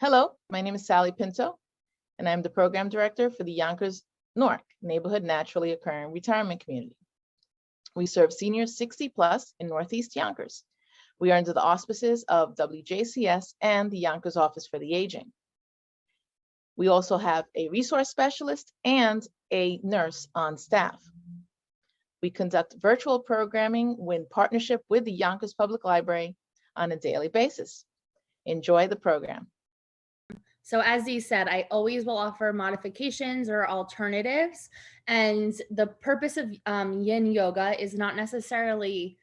Hello, my name is Sally Pinto, and I'm the Program Director for the Yonkers NORC, Neighborhood Naturally Occurring Retirement Community. We serve seniors 60 plus in Northeast Yonkers. We are under the auspices of WJCS and the Yonkers Office for the Aging. We also have a resource specialist and a nurse on staff. We conduct virtual programming in partnership with the Yonkers Public Library on a daily basis. Enjoy the program. So as Dee said, I always will offer modifications or alternatives. And the purpose of yin yoga is not necessarily,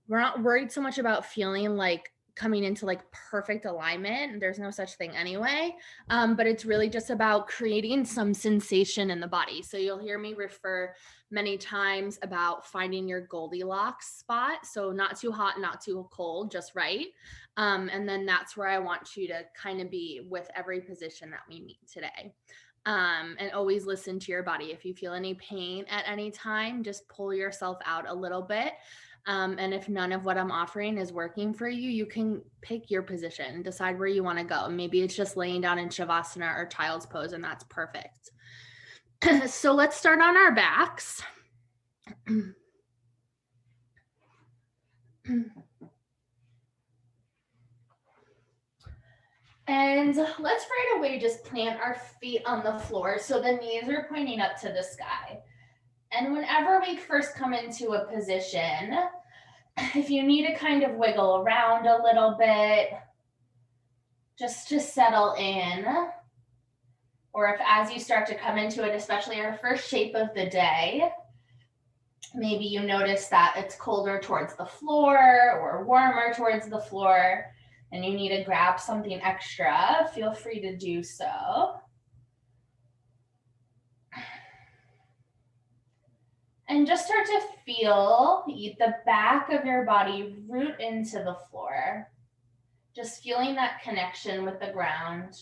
we're not worried so much about feeling like coming into like perfect alignment. There's no such thing anyway. But it's really just about creating some sensation in the body. So you'll hear me refer many times about finding your Goldilocks spot. So not too hot, not too cold, just right. And then that's where I want you to kind of be with every position that we meet today. And always listen to your body. If you feel any pain at any time, just pull yourself out a little bit. And if none of what I'm offering is working for you, you can pick your position, decide where you want to go. Maybe it's just laying down in Shavasana or child's pose, and that's perfect. So let's start on our backs. And let's right away just plant our feet on the floor so the knees are pointing up to the sky. And whenever we first come into a position, if you need to kind of wiggle around a little bit, just to settle in, or if as you start to come into it, especially our first shape of the day, maybe you notice that it's colder towards the floor or warmer towards the floor, and you need to grab something extra, feel free to do so. And just start to feel the back of your body root into the floor. Just feeling that connection with the ground.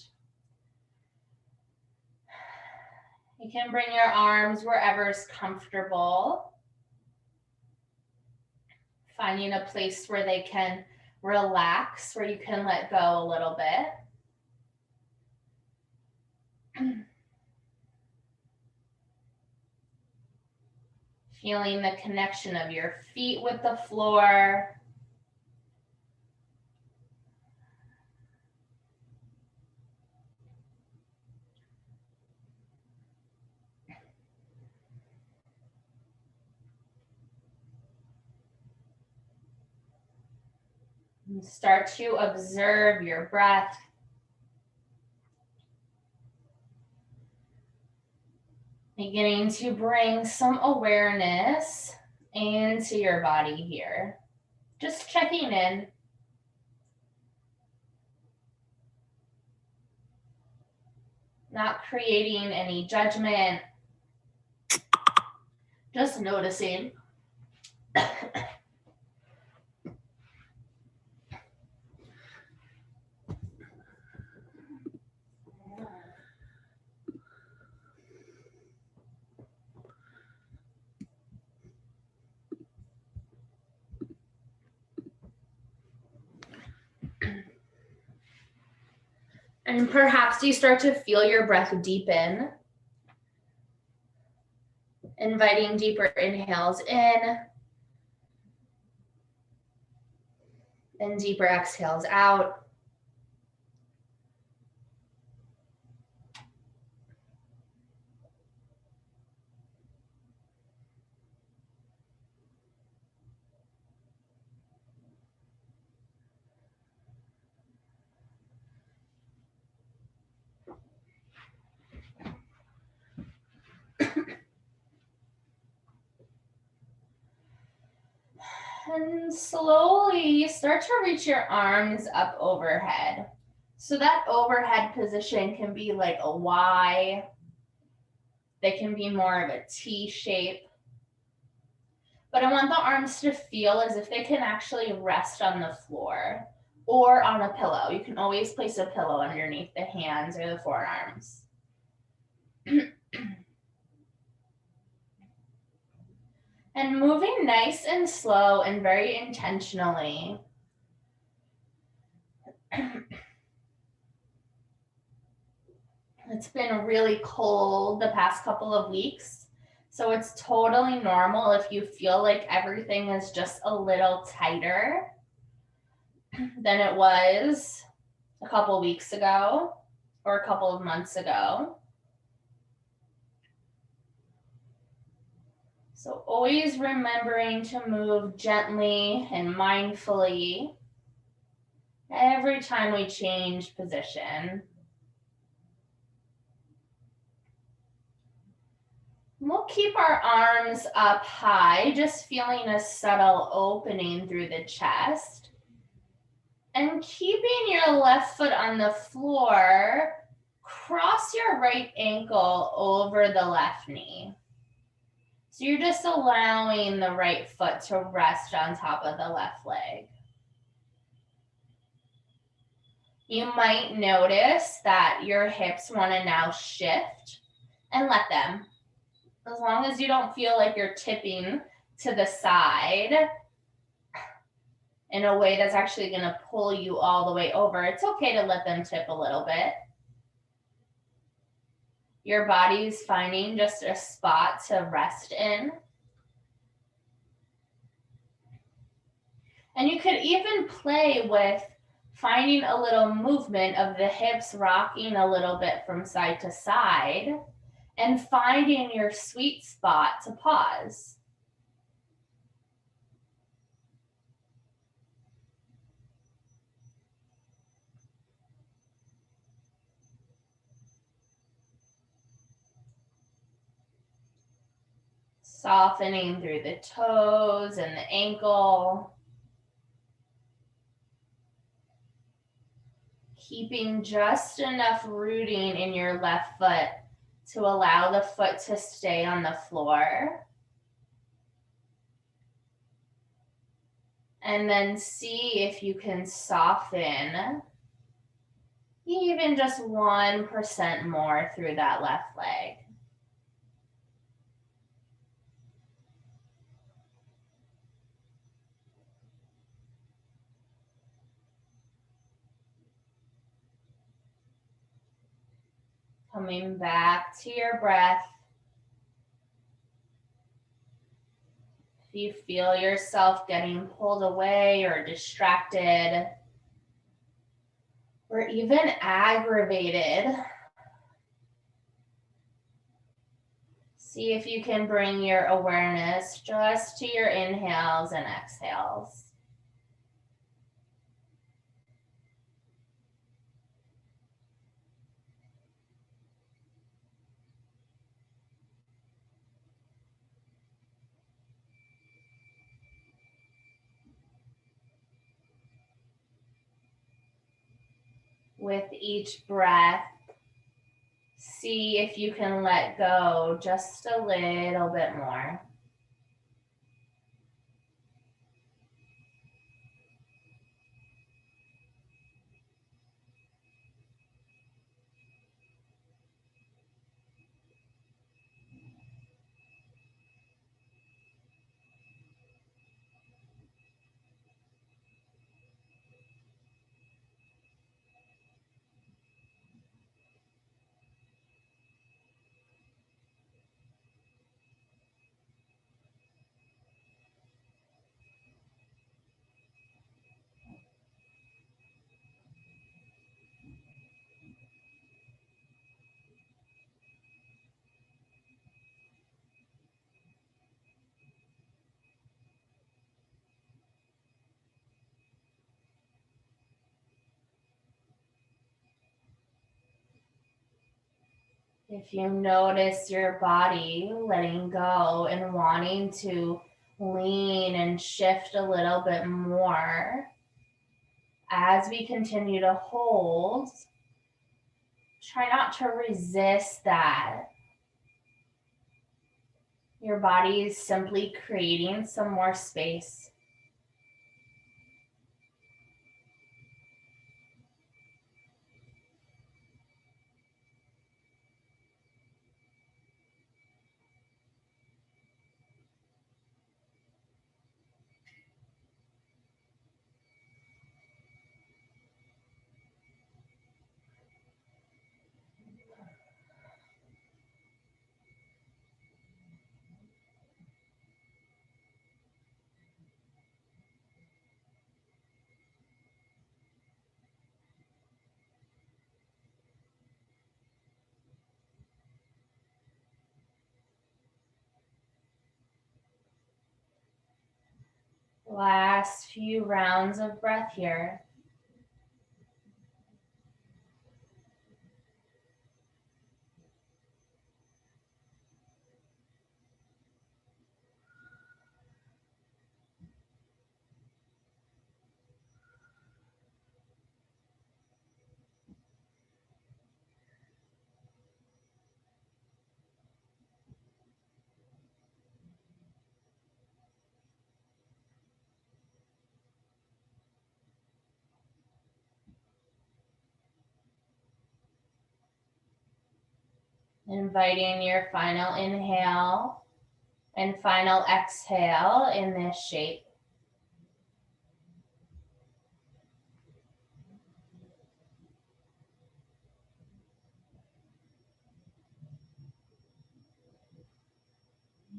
You can bring your arms wherever is comfortable. Finding a place where they can relax, where you can let go a little bit. Feeling the connection of your feet with the floor. And start to observe your breath. Beginning to bring some awareness into your body here. Just checking in. Not creating any judgment. Just noticing. And perhaps you start to feel your breath deepen. Inviting deeper inhales in. And deeper exhales out. And slowly start to reach your arms up overhead. So that overhead position can be like a Y. They can be more of a T shape. But I want the arms to feel as if they can actually rest on the floor or on a pillow. You can always place a pillow underneath the hands or the forearms. And moving nice and slow and very intentionally. It's been really cold the past couple of weeks, so it's totally normal if you feel like everything is just a little tighter than it was a couple weeks ago or a couple of months ago. So always remembering to move gently and mindfully every time we change position. We'll keep our arms up high, just feeling a subtle opening through the chest. And keeping your left foot on the floor, cross your right ankle over the left knee. So you're just allowing the right foot to rest on top of the left leg. You might notice that your hips want to now shift, and let them. As long as you don't feel like you're tipping to the side in a way that's actually going to pull you all the way over, it's okay to let them tip a little bit. Your body's finding just a spot to rest in. And you could even play with finding a little movement of the hips rocking a little bit from side to side and finding your sweet spot to pause. Softening through the toes and the ankle. Keeping just enough rooting in your left foot to allow the foot to stay on the floor. And then see if you can soften even just 1% more through that left leg. Coming back to your breath. If you feel yourself getting pulled away or distracted, or even aggravated, see if you can bring your awareness just to your inhales and exhales. With each breath, see if you can let go just a little bit more. If you notice your body letting go and wanting to lean and shift a little bit more, as we continue to hold, try not to resist that. Your body is simply creating some more space. Last few rounds of breath here. Inviting your final inhale and final exhale in this shape.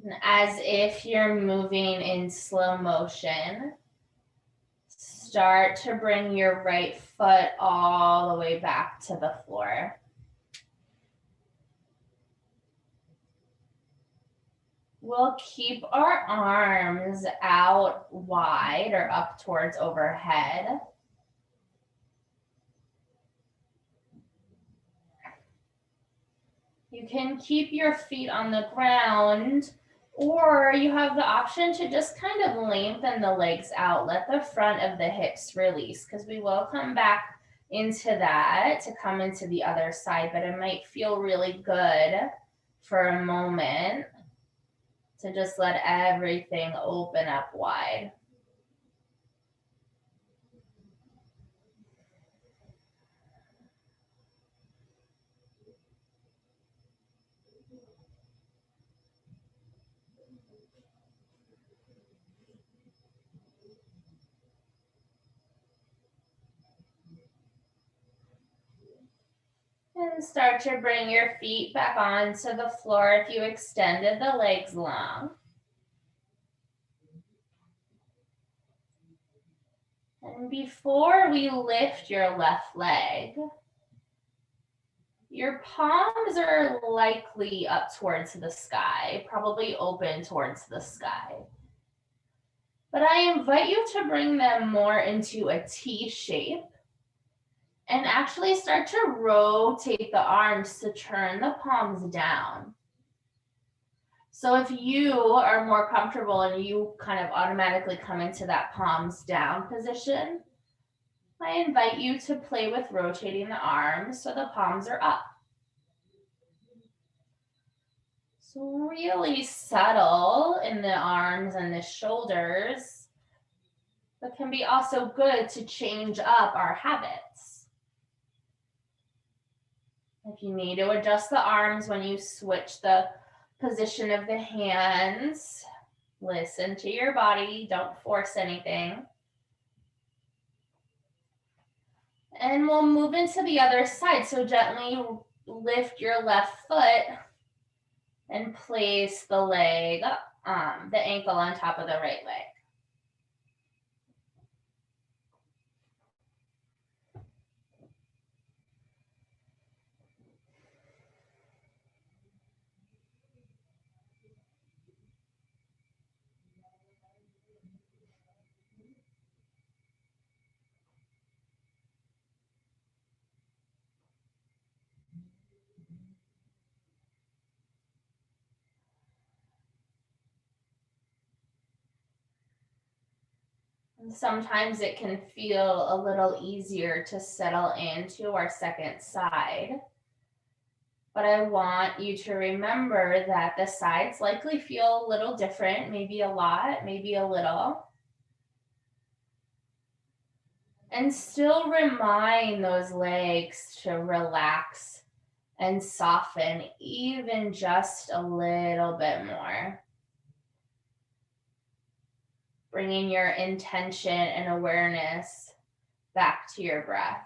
And as if you're moving in slow motion, start to bring your right foot all the way back to the floor. We'll keep our arms out wide or up towards overhead. You can keep your feet on the ground, or you have the option to just kind of lengthen the legs out. Let the front of the hips release, because we will come back into that to come into the other side, but it might feel really good for a moment to just let everything open up wide. And start to bring your feet back onto the floor if you extended the legs long. And before we lift your left leg, your palms are likely up towards the sky, probably open towards the sky. But I invite you to bring them more into a T shape and actually start to rotate the arms to turn the palms down. So if you are more comfortable and you kind of automatically come into that palms down position, I invite you to play with rotating the arms so the palms are up. So really subtle in the arms and the shoulders, but can be also good to change up our habits. If you need to adjust the arms when you switch the position of the hands, listen to your body, don't force anything. And we'll move into the other side. So gently lift your left foot and place the leg, the ankle on top of the right leg. Sometimes it can feel a little easier to settle into our second side. But I want you to remember that the sides likely feel a little different, maybe a lot, maybe a little. And still remind those legs to relax and soften even just a little bit more. Bringing your intention and awareness back to your breath.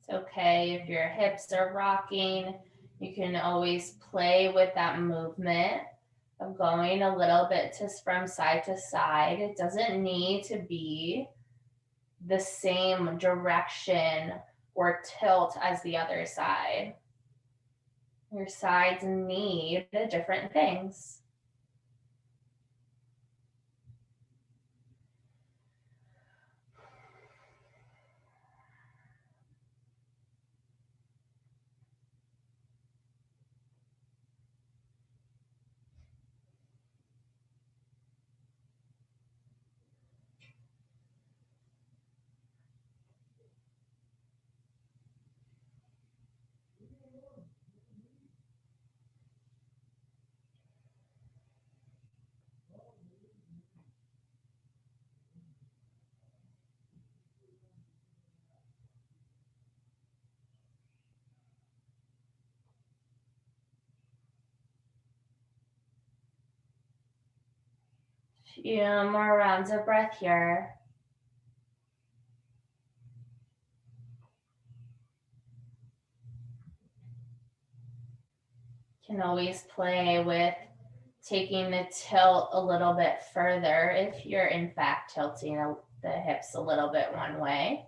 It's okay if your hips are rocking. You can always play with that movement of going a little bit from side to side. It doesn't need to be the same direction or tilt as the other side. Your sides need different things. Few more rounds of breath here. Can always play with taking the tilt a little bit further if you're in fact tilting the hips a little bit one way.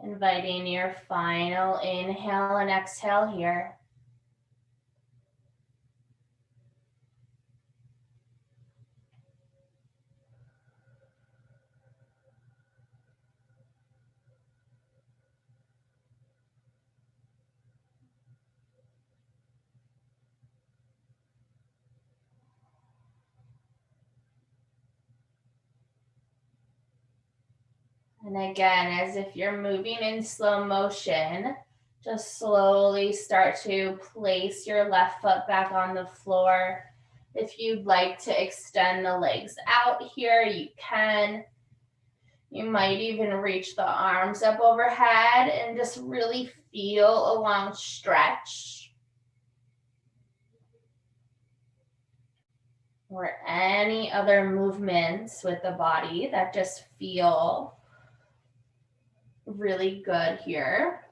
Inviting your final inhale and exhale here. And again, as if you're moving in slow motion, just slowly start to place your left foot back on the floor. If you'd like to extend the legs out here, you can. You might even reach the arms up overhead and just really feel a long stretch. Or any other movements with the body that just feel really good here.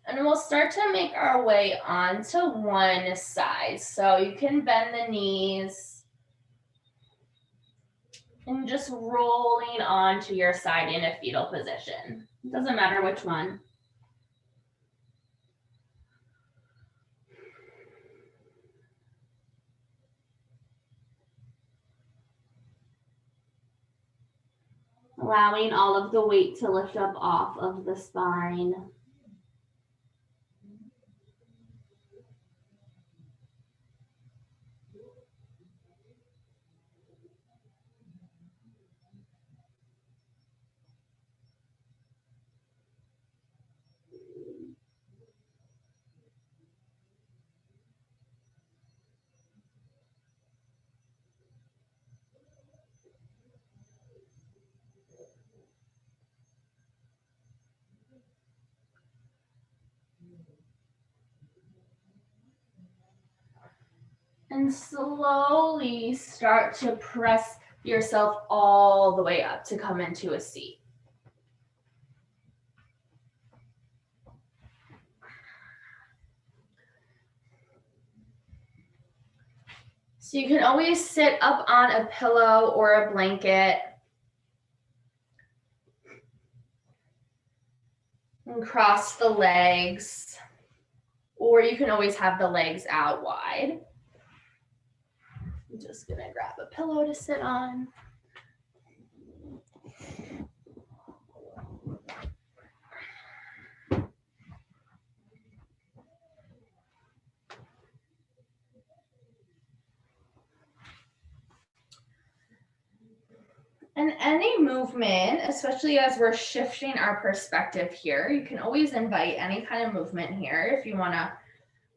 And we'll start to make our way onto one side. So you can bend the knees and just rolling onto your side in a fetal position. It doesn't matter which one. Allowing all of the weight to lift up off of the spine. And slowly start to press yourself all the way up to come into a seat. So you can always sit up on a pillow or a blanket and cross the legs, or you can always have the legs out wide. I'm just gonna grab a pillow to sit on. And any movement, especially as we're shifting our perspective here, you can always invite any kind of movement here if you want to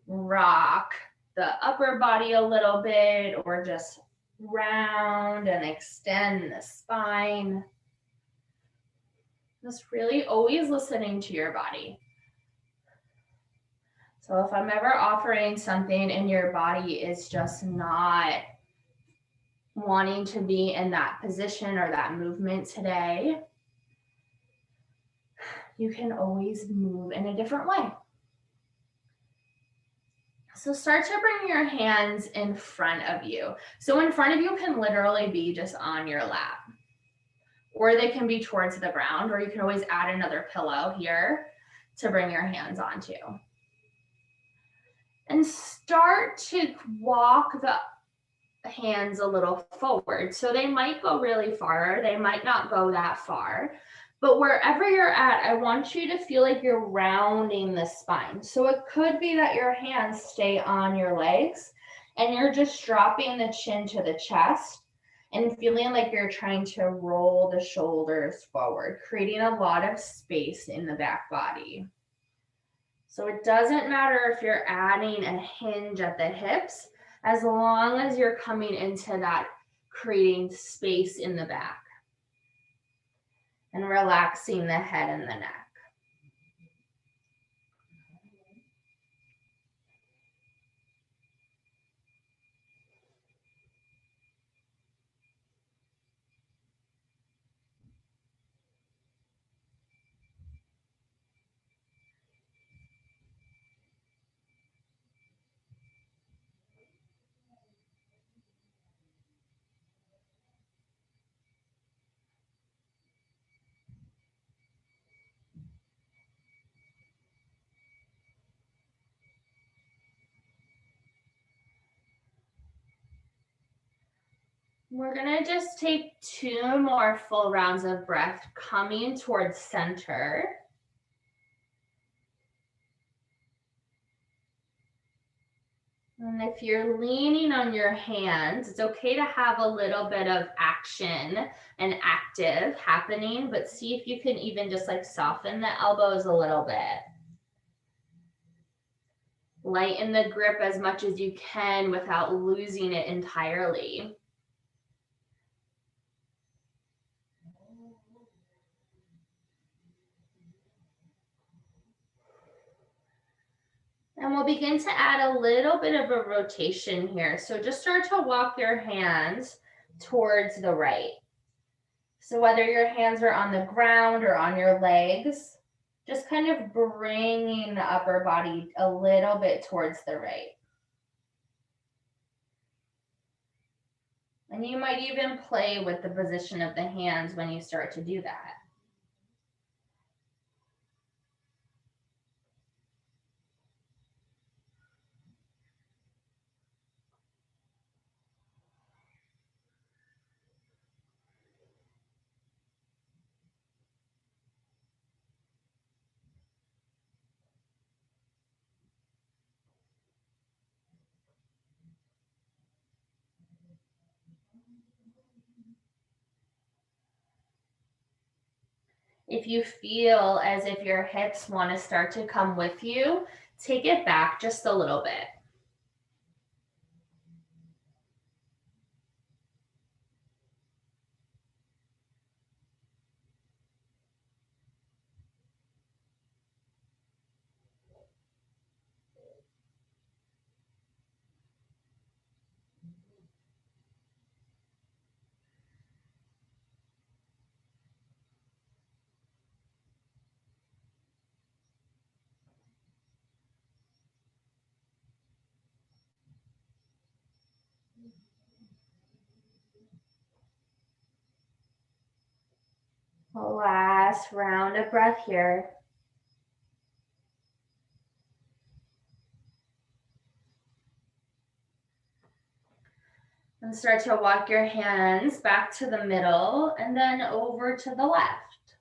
rock the upper body a little bit or just round and extend the spine. Just really always listening to your body. So if I'm ever offering something and your body is just not wanting to be in that position or that movement today, you can always move in a different way. So start to bring your hands in front of you. So in front of you can literally be just on your lap, or they can be towards the ground, or you can always add another pillow here to bring your hands onto. And start to walk the hands a little forward. So they might go really far, they might not go that far, but wherever you're at, I want you to feel like you're rounding the spine. So it could be that your hands stay on your legs and you're just dropping the chin to the chest and feeling like you're trying to roll the shoulders forward, creating a lot of space in the back body. So it doesn't matter if you're adding a hinge at the hips, as long as you're coming into that creating space in the back and relaxing the head and the neck. We're gonna just take 2 more full rounds of breath coming towards center. And if you're leaning on your hands, it's okay to have a little bit of action and active happening, but see if you can even just like soften the elbows a little bit. Lighten the grip as much as you can without losing it entirely. And we'll begin to add a little bit of a rotation here. So just start to walk your hands towards the right. So whether your hands are on the ground or on your legs, just kind of bringing the upper body a little bit towards the right. And you might even play with the position of the hands when you start to do that. If you feel as if your hips want to start to come with you, take it back just a little bit. Last round of breath here. And start to walk your hands back to the middle and then over to the left.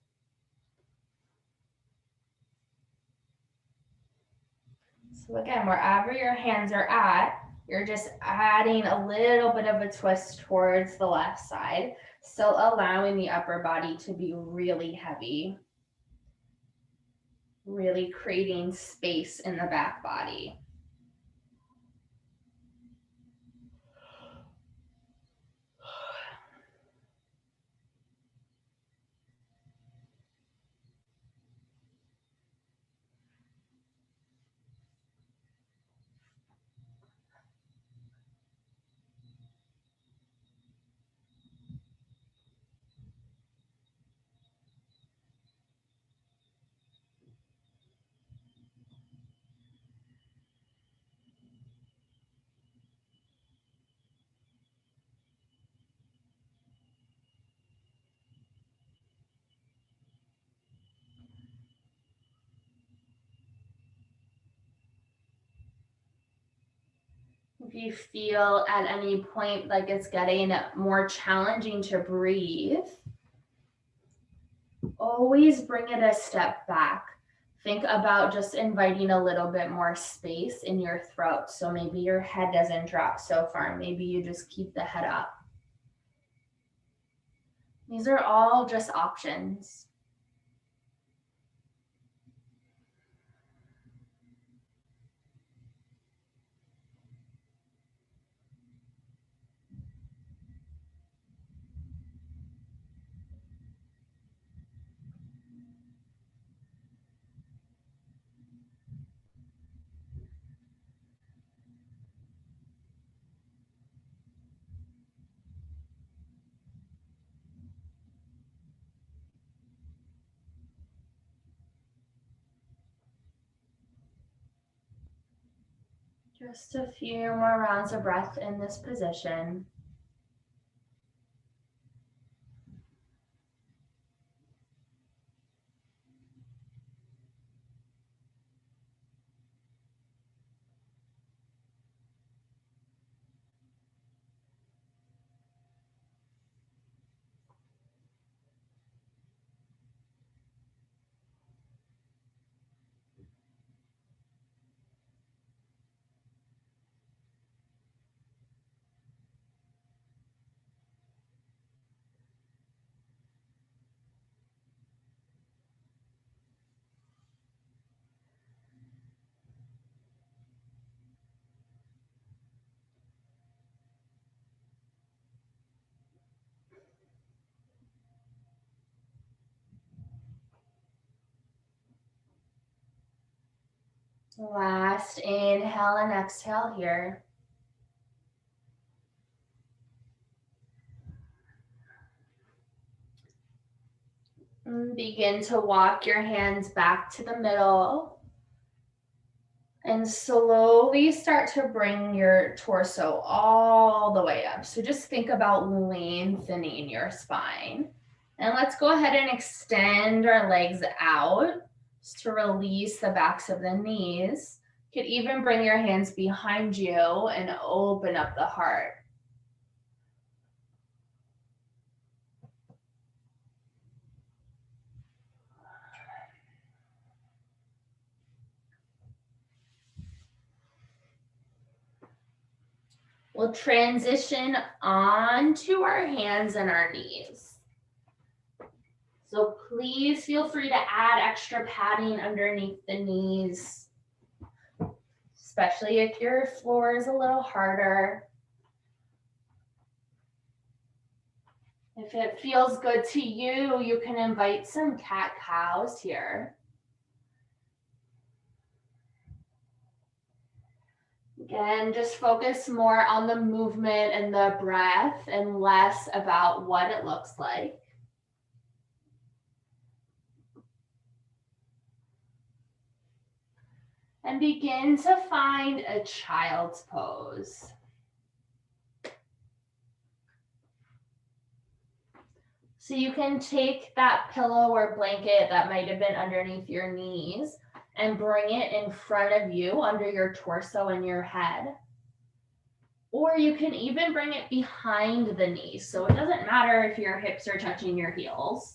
So again, wherever your hands are at, You're just adding a little bit of a twist towards the left side, still allowing the upper body to be really heavy, really creating space in the back body. If you feel at any point like it's getting more challenging to breathe, always bring it a step back. Think about just inviting a little bit more space in your throat. So maybe your head doesn't drop so far. Maybe you just keep the head up. These are all just options. Just a few more rounds of breath in this position. Last inhale and exhale here. And begin to walk your hands back to the middle and slowly start to bring your torso all the way up. So just think about lengthening your spine. And let's go ahead and extend our legs out to release the backs of the knees. You could even bring your hands behind you and open up the heart. We'll transition onto our hands and our knees. So please feel free to add extra padding underneath the knees, especially if your floor is a little harder. If it feels good to you, you can invite some cat-cows here. Again, just focus more on the movement and the breath and less about what it looks like. And begin to find a child's pose. So you can take that pillow or blanket that might have been underneath your knees and bring it in front of you under your torso and your head. Or you can even bring it behind the knees. So it doesn't matter if your hips are touching your heels.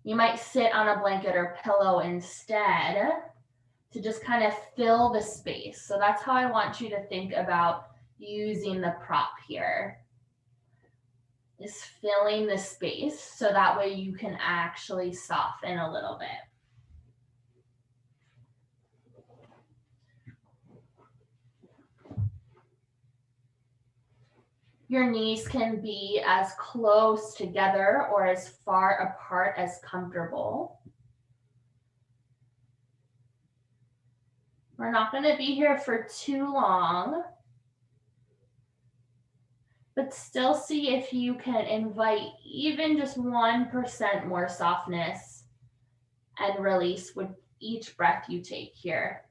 You might sit on a blanket or pillow instead, to just kind of fill the space. So that's how I want you to think about using the prop here, is filling the space so that way you can actually soften a little bit. Your knees can be as close together or as far apart as comfortable. We're not going to be here for too long, but still see if you can invite even just 1% more softness and release with each breath you take here.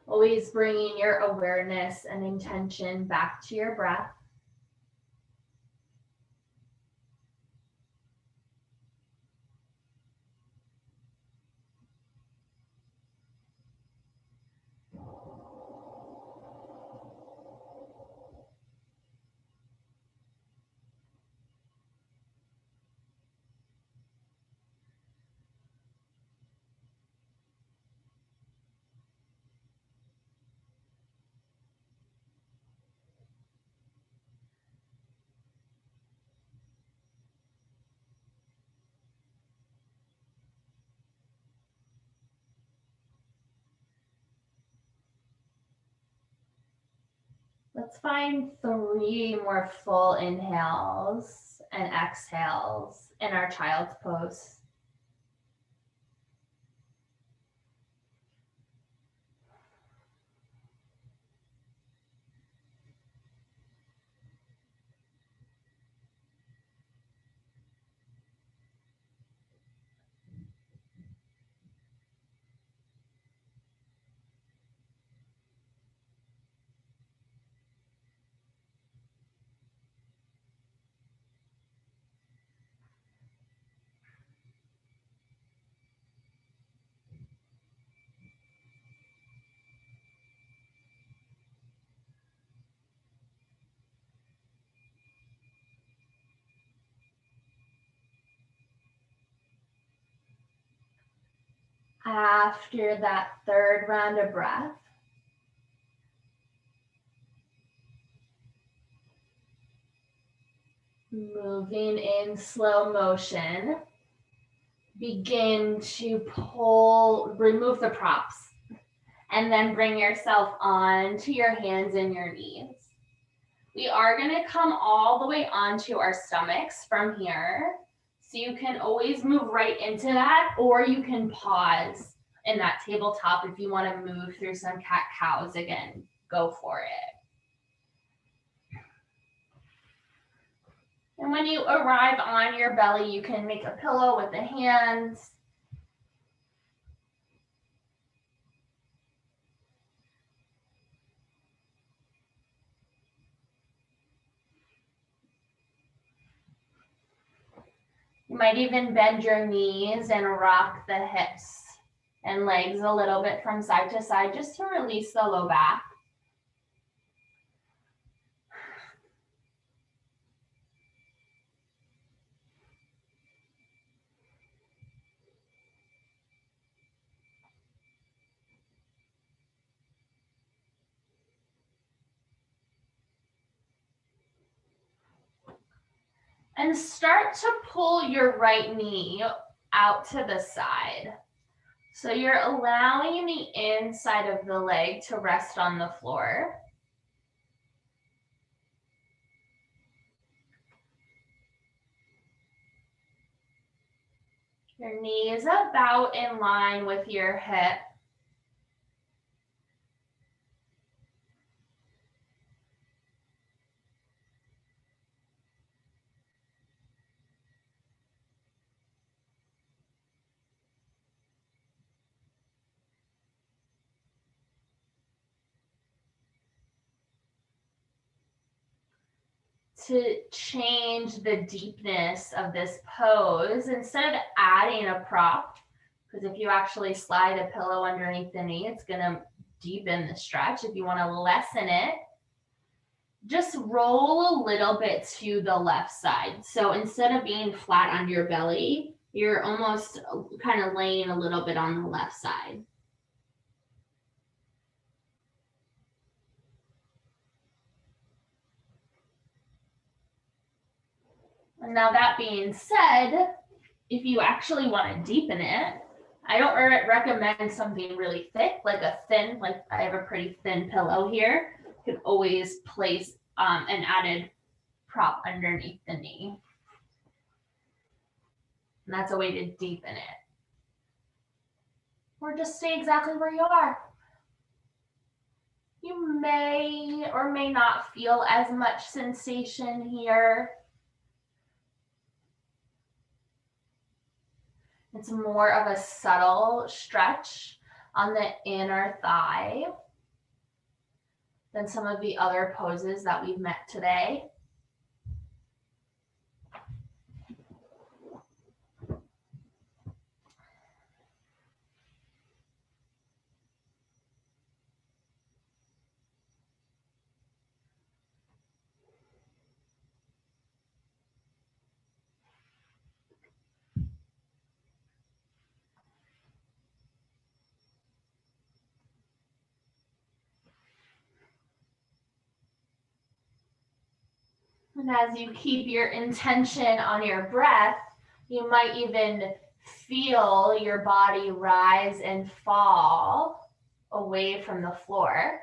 Always bringing your awareness and intention back to your breath. Let's find 3 more full inhales and exhales in our child's pose. After that 3rd round of breath, moving in slow motion, begin to remove the props, and then bring yourself onto your hands and your knees. We are going to come all the way onto our stomachs from here. So you can always move right into that, or you can pause in that tabletop if you want to move through some cat-cows again. Go for it. And when you arrive on your belly, you can make a pillow with the hands. You might even bend your knees and rock the hips And legs a little bit from side to side just to release the low back. And start to pull your right knee out to the side. So you're allowing the inside of the leg to rest on the floor. Your knee is about in line with your hip. To change the deepness of this pose, instead of adding a prop, because if you actually slide a pillow underneath the knee, it's going to deepen the stretch. If you want to lessen it, just roll a little bit to the left side. So instead of being flat on your belly, you're almost kind of laying a little bit on the left side. And now that being said, if you actually want to deepen it, I don't recommend something really thick, like a thin, like I have a pretty thin pillow here. You can always place an added prop underneath the knee. And that's a way to deepen it. Or just stay exactly where you are. You may or may not feel as much sensation here. It's more of a subtle stretch on the inner thigh than some of the other poses that we've met today. And as you keep your intention on your breath, you might even feel your body rise and fall away from the floor.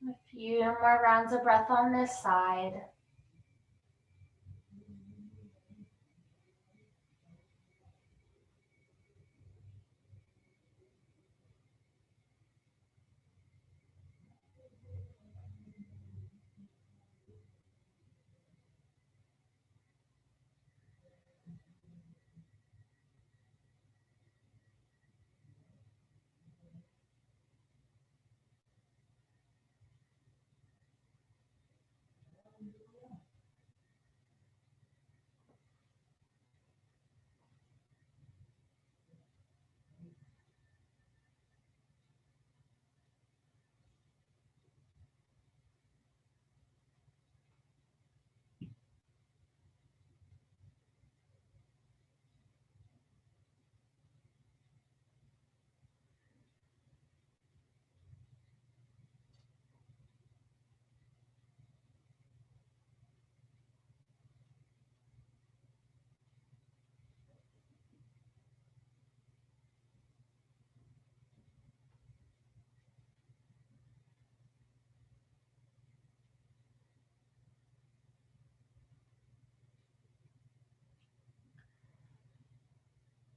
A few more rounds of breath on this side.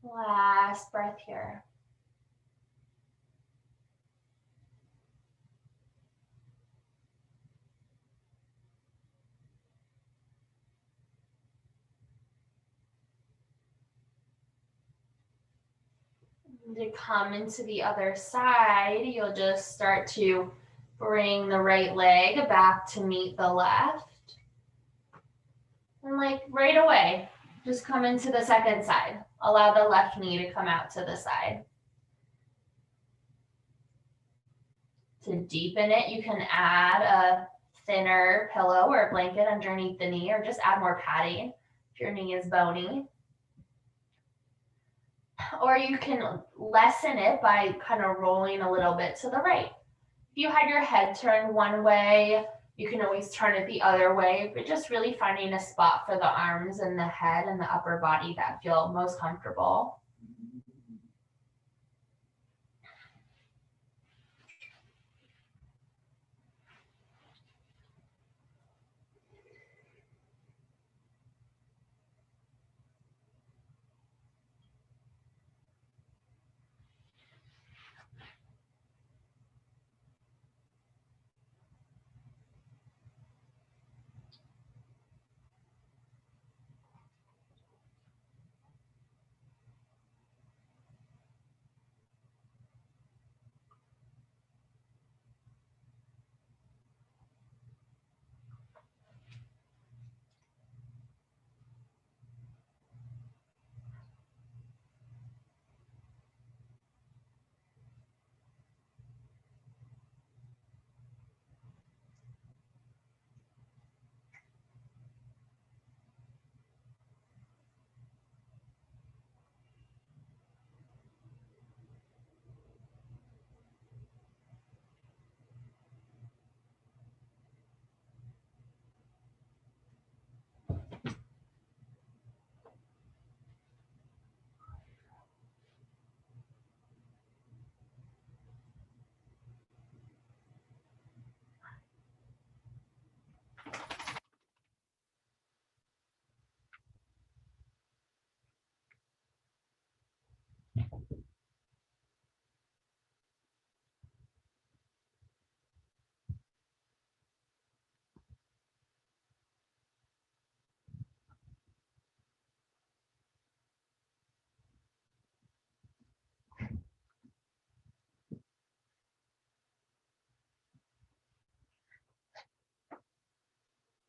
Last breath here. To come into the other side, you'll just start to bring the right leg back to meet the left. And like right away, just come into the second side. Allow the left knee to come out to the side. To deepen it, you can add a thinner pillow or blanket underneath the knee, or just add more padding if your knee is bony. Or you can lessen it by kind of rolling a little bit to the right. If you had your head turned one way, you can always turn it the other way, but just really finding a spot for the arms and the head and the upper body that feel most comfortable.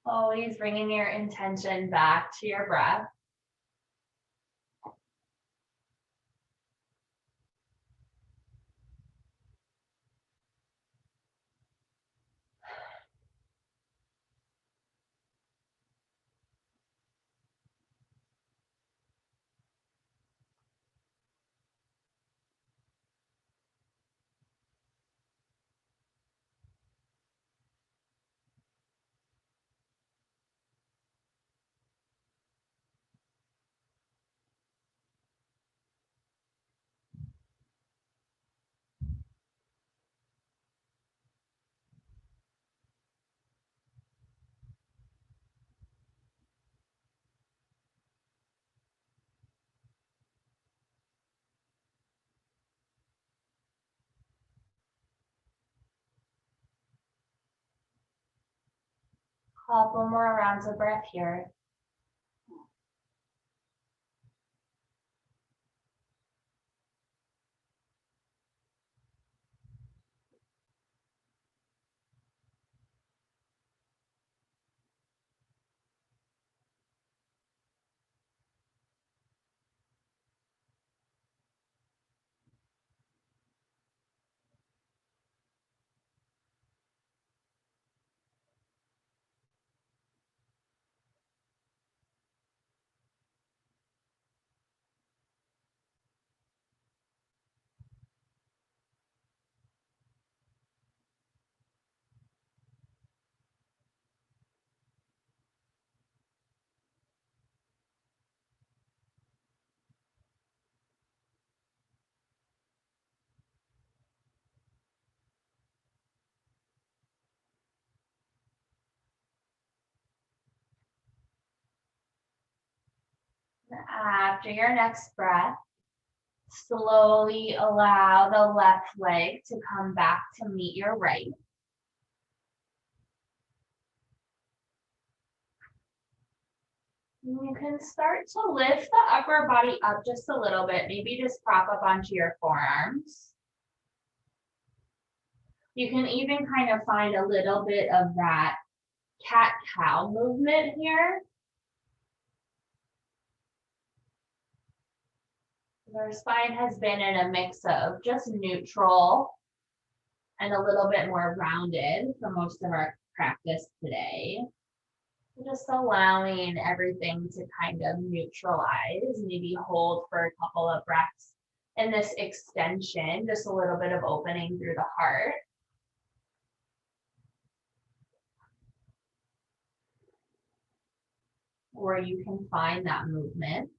Always bringing your intention back to your breath. Couple more rounds of breath here. After your next breath, Slowly allow the left leg to come back to meet your right. You can start to lift the upper body up just a little bit, maybe just prop up onto your forearms. You can even kind of find a little bit of that cat-cow movement here. Our spine has been in a mix of just neutral and a little bit more rounded for most of our practice today. Just allowing everything to kind of neutralize, maybe hold for a couple of breaths in this extension, just a little bit of opening through the heart. Or you can find that movement.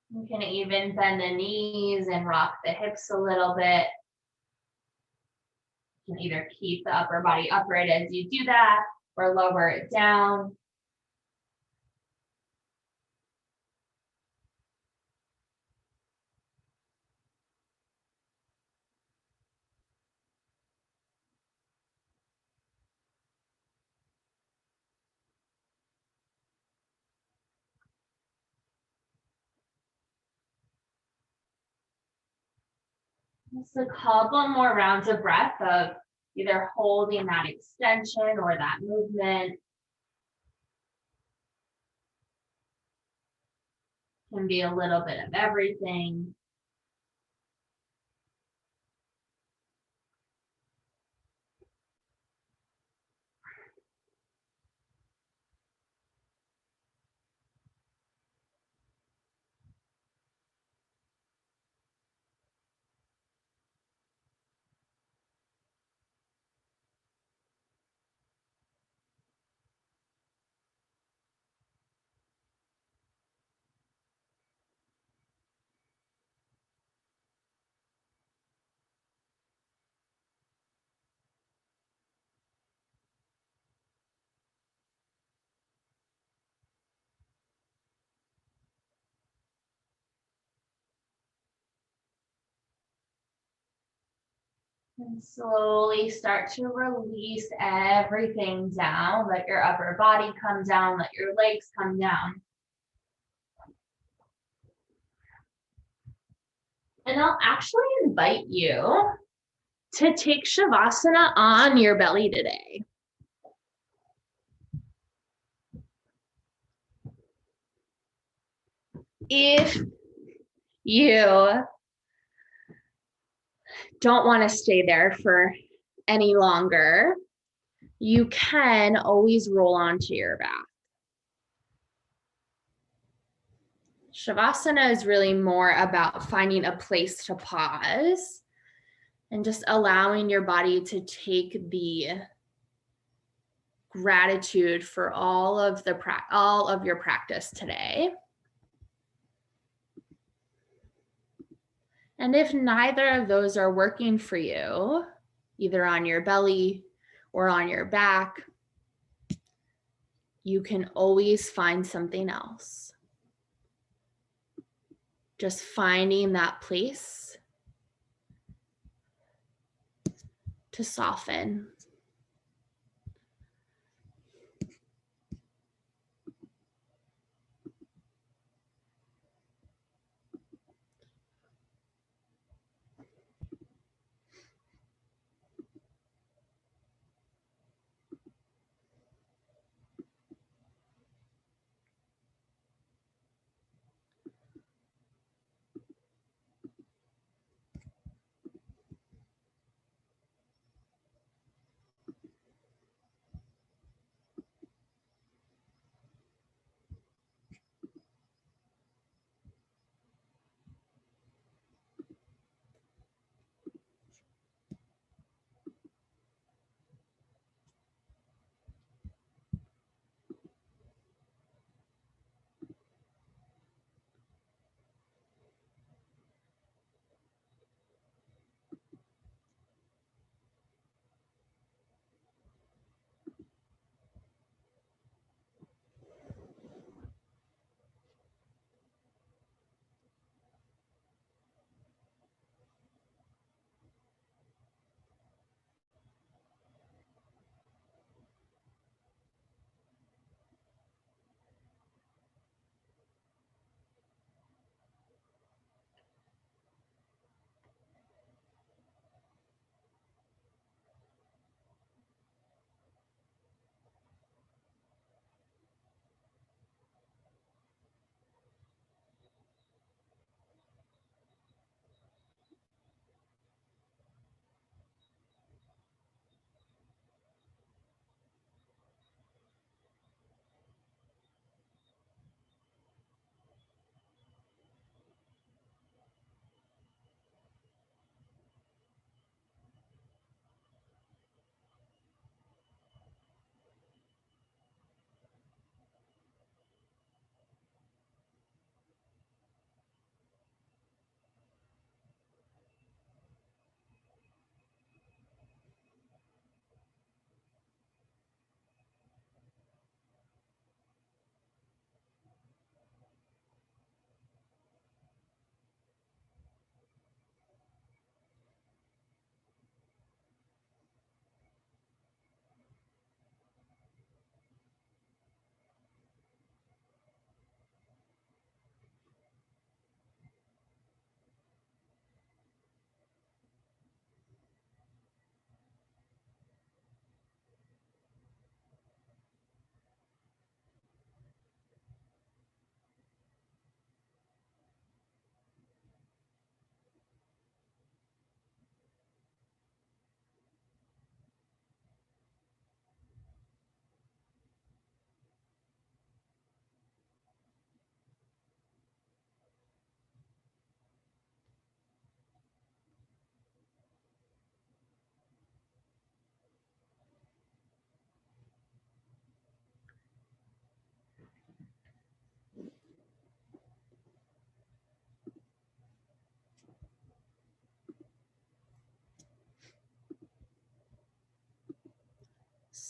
You can even bend the knees and rock the hips a little bit. You can either keep the upper body upright as you do that or lower it down. Just a couple more rounds of breath of either holding that extension or that movement. Can be a little bit of everything. And slowly start to release everything down. Let your upper body come down, let your legs come down. And I'll actually invite you to take Shavasana on your belly today. If you don't want to stay there for any longer, you can always roll onto your back. Shavasana is really more about finding a place to pause and just allowing your body to take the gratitude for all of your practice today. And if neither of those are working for you, either on your belly or on your back, you can always find something else. Just finding that place to soften.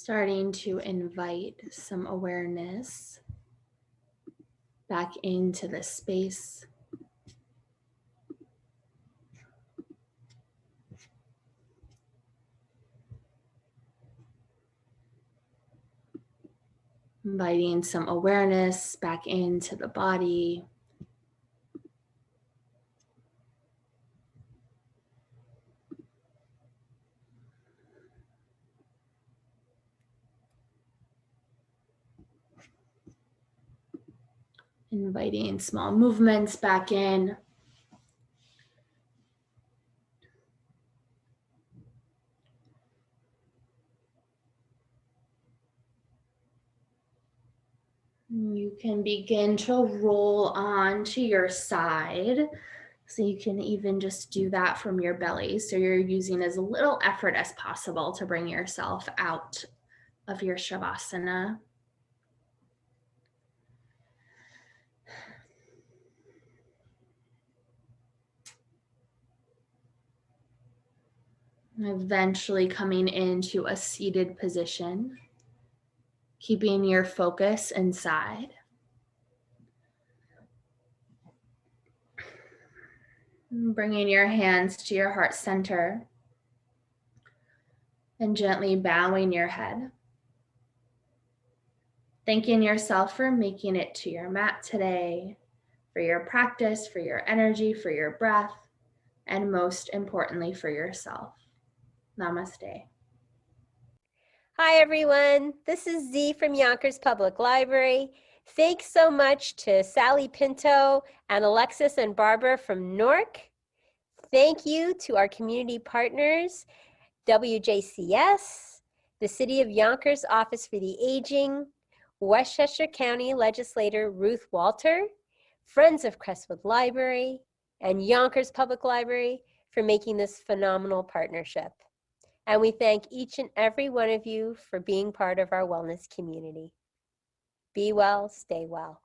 Starting to invite some awareness back into the space. Inviting some awareness back into the body. Inviting small movements back in. You can begin to roll onto your side. So you can even just do that from your belly. So you're using as little effort as possible to bring yourself out of your Shavasana. Eventually coming into a seated position, keeping your focus inside. Bringing your hands to your heart center and gently bowing your head. Thanking yourself for making it to your mat today, for your practice, for your energy, for your breath, and most importantly, for yourself. Namaste. Hi, everyone. This is Z from Yonkers Public Library. Thanks so much to Sally Pinto and Alexis and Barbara from Newark. Thank you to our community partners, WJCS, the City of Yonkers Office for the Aging, Westchester County Legislator Ruth Walter, Friends of Crestwood Library, and Yonkers Public Library for making this phenomenal partnership. And we thank each and every one of you for being part of our wellness community. Be well, stay well.